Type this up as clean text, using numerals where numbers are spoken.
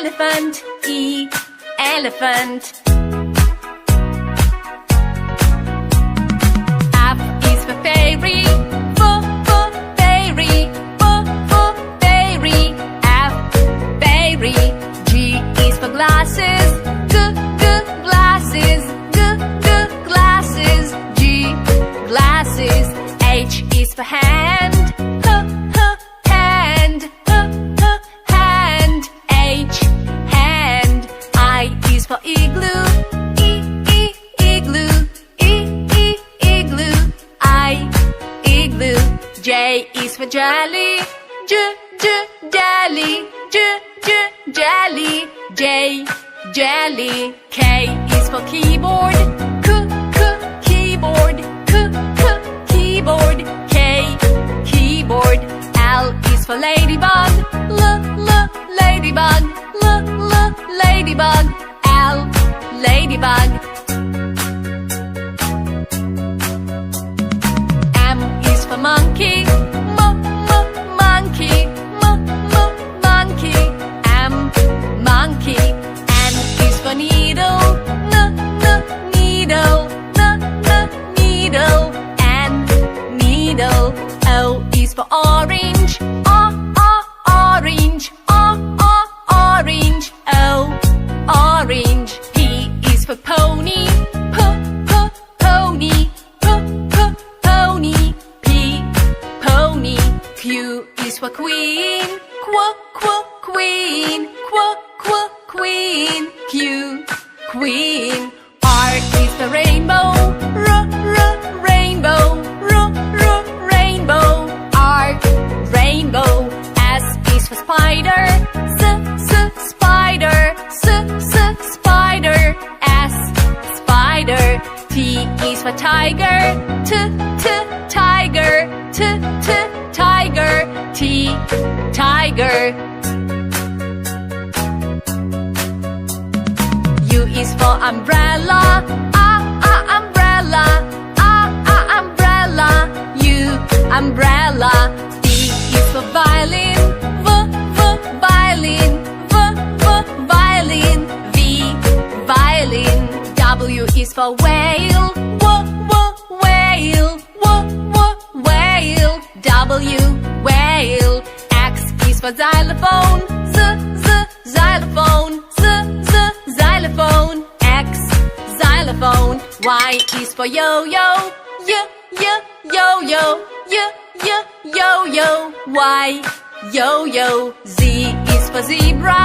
elephant. E, elephant. F is for fairy. Fairy. Fairy. F, fairy. G is for glasses. Glasses. Glasses. G, glasses. H is for hand. Hand. Hand. H, hand. I is for igloo. Igloo. Igloo. I, igloo. J is for jelly. Jelly. Jelly. J, jelly. K is for keyboard. Keyboard. Keyboard. K, keyboard. L is for ladybug. Ladybug. Ladybug. L, ladybug. M is for monkey. Monkey. Monkey. M, monkey. N is for needle. Needle. Needle. N, needle. O is for orange. Orange. Orange. O, orange. P is for pony. Pony. Pony. P, pony. Q is for queen. Queen. Queen. Q, queen. R is for rainbow. Rainbow. Rainbow. R, rainbow. S is for spider. Spider. Spider. S, spider. T is for tiger. Tiger. Tiger. T, tiger. U is for umbrella. Umbrella. Umbrella. U, umbrella. V is for violin. Violin. Violin. V, violin. W is for whale. Whale. Whale. W, whale. X is for xylophone. Xylophone. Xylophone. X, xylophone. Y is for yo-yo. Yo-yo. Yo-yo. Y, yo-yo. Z is for zebra.